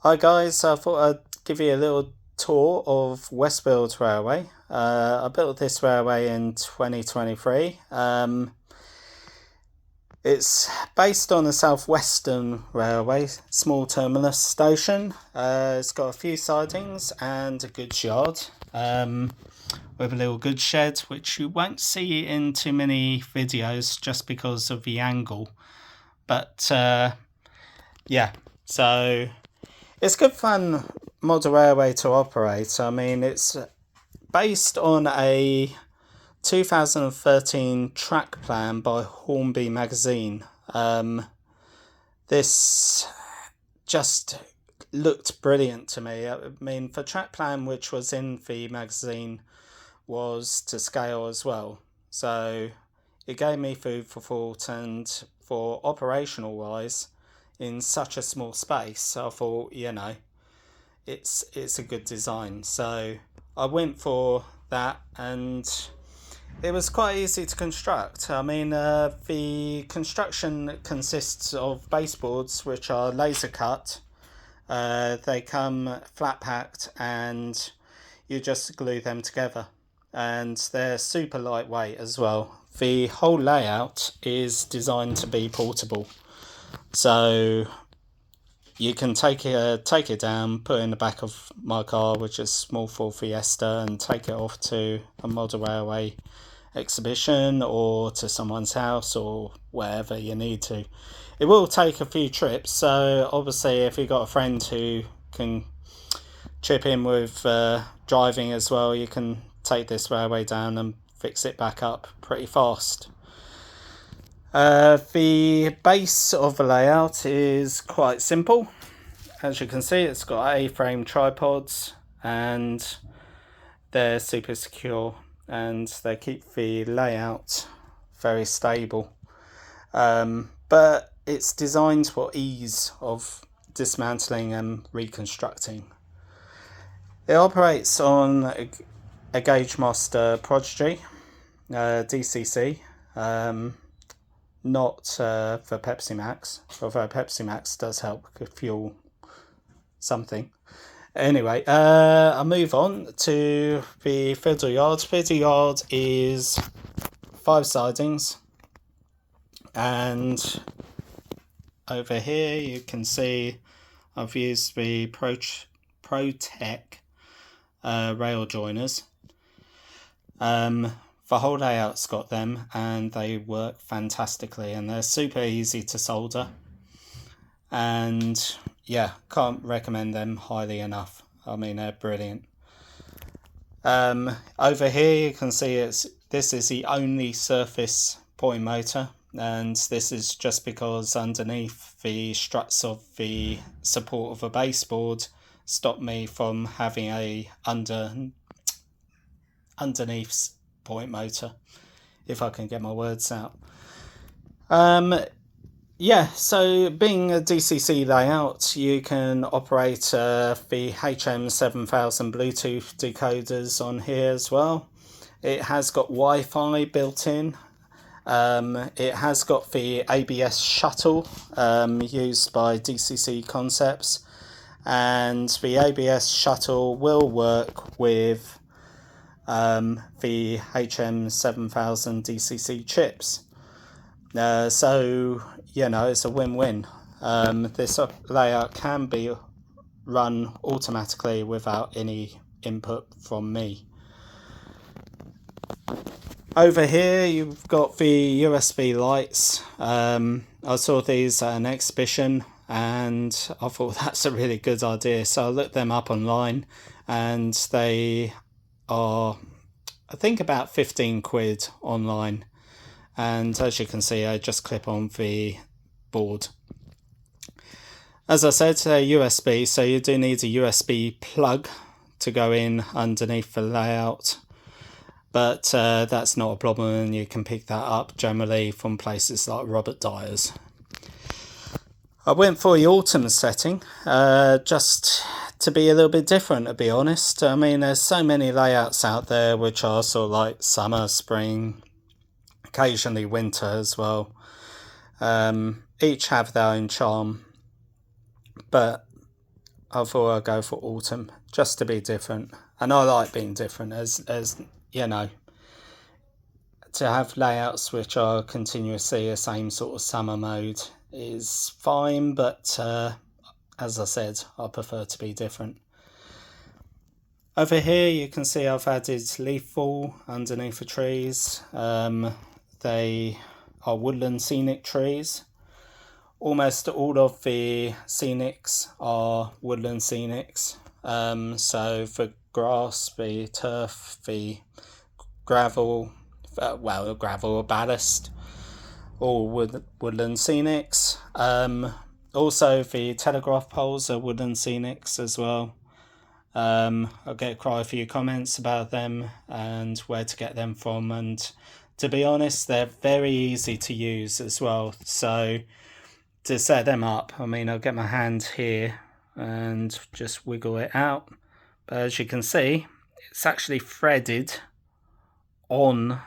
Hi guys, I thought I'd give you a little tour of Westfield Railway. I built this railway in 2023. It's based on the South Western Railway small terminus station. It's got a few sidings and a goods yard with a little goods shed, which you won't see in too many videos just because of the angle. But yeah, so it's good fun model railway to operate. I mean, it's based on a 2013 track plan by Hornby magazine. This just looked brilliant to me. I mean, the track plan which was in the magazine was to scale as well. So it gave me food for thought, and for operational wise, in such a small space, I thought, it's a good design. So I went for that, and it was quite easy to construct. I mean, the construction consists of baseboards which are laser cut. They come flat packed, and you just glue them together. And they're super lightweight as well. The whole layout is designed to be portable. So you can take it down, put it in the back of my car, which is a small Ford Fiesta, and take it off to a model railway exhibition or to someone's house or wherever you need to. It will take a few trips, so obviously if you've got a friend who can chip in with driving as well, you can take this railway down and fix it back up pretty fast. The base of the layout is quite simple. As you can see, it's got A-frame tripods, and they're super secure, and they keep the layout very stable. But it's designed for ease of dismantling and reconstructing. It operates on a Gauge Master Prodigy DCC. Not for Pepsi Max, although Pepsi Max does help fuel something. Anyway, I'll move on to the fiddle yard. Fiddle yard is 5 sidings, and over here you can see I've used the ProTech rail joiners. The whole layout's got them, and they work fantastically, and they're super easy to solder. And yeah, can't recommend them highly enough. I mean, they're brilliant. Over here you can see this is the only surface point motor, and this is just because underneath the struts of the support of a baseboard stop me from having a underneath point motor, if I can get my words out. So being a DCC layout, you can operate the HM7000 Bluetooth decoders on here as well. It has got Wi-Fi built in. It has got the ABS shuttle used by DCC Concepts, and the ABS shuttle will work with the HM7000 DCC chips. So, it's a win-win. This layout can be run automatically without any input from me. Over here you've got the USB lights. I saw these at an exhibition, and I thought that's a really good idea. So I looked them up online, and they are, I think, about 15 quid online. And as you can see, I just clip on the board. As I said, they're USB, so you do need a USB plug to go in underneath the layout. But that's not a problem, and you can pick that up generally from places like Robert Dyer's. I went for the autumn setting, just to be a little bit different, to be honest. I mean, there's so many layouts out there which are sort of like summer, spring, occasionally winter as well. Each have their own charm, but I thought I'd go for autumn just to be different. And I like being different, as you know, to have layouts which are continuously the same sort of summer mode is fine, but as I said, I prefer to be different. Over here you can see I've added leaf fall underneath the trees. They are Woodland Scenic trees. Almost all of the scenics are Woodland Scenics. So the grass, the turf, the gravel, gravel or ballast, all Woodland Scenics. Also the telegraph poles are Woodland Scenics as well. I get quite a few comments about them and where to get them from, and to be honest, they're very easy to use as well. So to set them up, I mean, I'll get my hand here and just wiggle it out, but as you can see, it's actually threaded on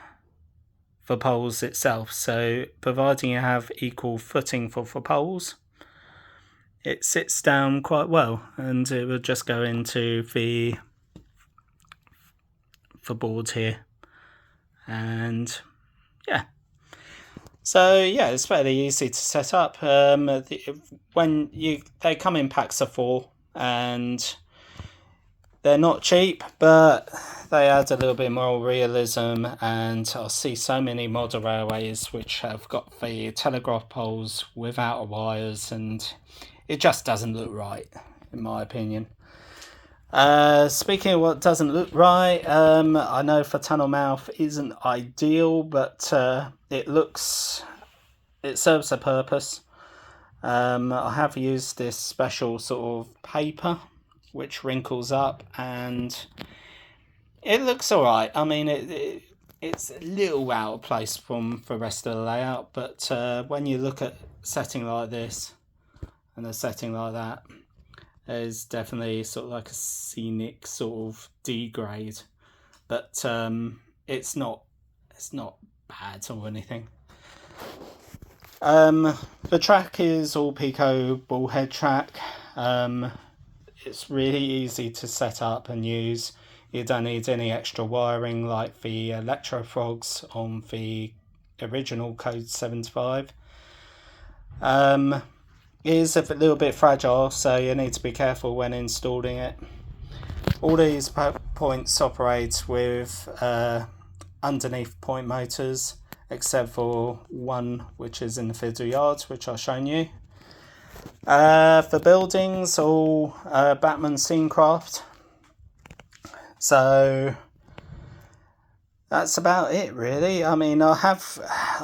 the poles itself. So providing you have equal footing for the poles, it sits down quite well, and it will just go into the board here, and yeah. So yeah, it's fairly easy to set up. They come in packs of 4, and they're not cheap, but they add a little bit more realism. And I see so many model railways which have got the telegraph poles without wires, and it just doesn't look right, in my opinion. Speaking of what doesn't look right, I know for tunnel mouth isn't ideal, but it serves a purpose. I have used this special sort of paper which wrinkles up, and it looks alright. I mean, it's a little out of place from the rest of the layout, but when you look at setting like this and a setting like that, is definitely sort of like a scenic sort of D grade, but it's not bad or anything. The track is all Pico ball head track. It's really easy to set up and use. You don't need any extra wiring like the electro frogs on the original Code 75. It is a little bit fragile, so you need to be careful when installing it. All these points operate with underneath point motors, except for one which is in the fiddle yards, which I've shown you. For buildings, all Batman Scenecraft. So that's about it, really. I mean, I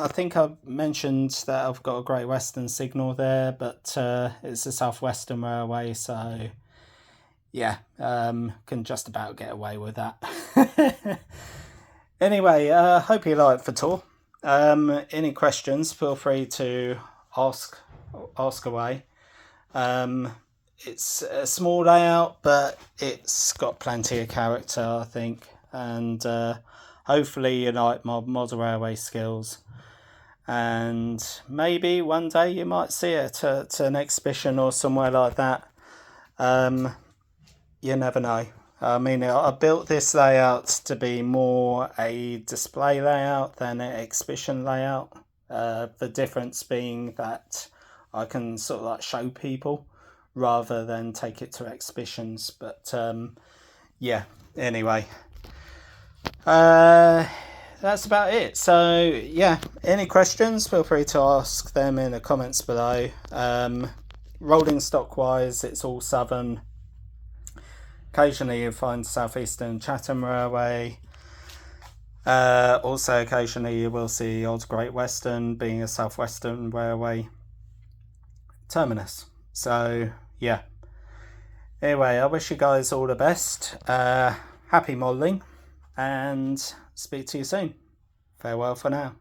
think I've mentioned that I've got a Great Western signal there, but it's a South Western Railway, so yeah, can just about get away with that. Anyway, hope you liked the tour. Any questions, feel free to ask away. It's a small layout, but it's got plenty of character, I think, and hopefully you like my model railway skills, and maybe one day you might see it to an exhibition or somewhere like that. You never know. I mean, I built this layout to be more a display layout than an exhibition layout. The difference being that I can sort of like show people rather than take it to exhibitions. But yeah, anyway. That's about it. So yeah, any questions, feel free to ask them in the comments below. Rolling stock wise, it's all Southern. Occasionally you find Southeastern Chatham Railway. Also occasionally you will see odd Great Western, being a Southwestern Railway terminus. So yeah, anyway, I wish you guys all the best. Happy modelling, and speak to you soon. Farewell for now.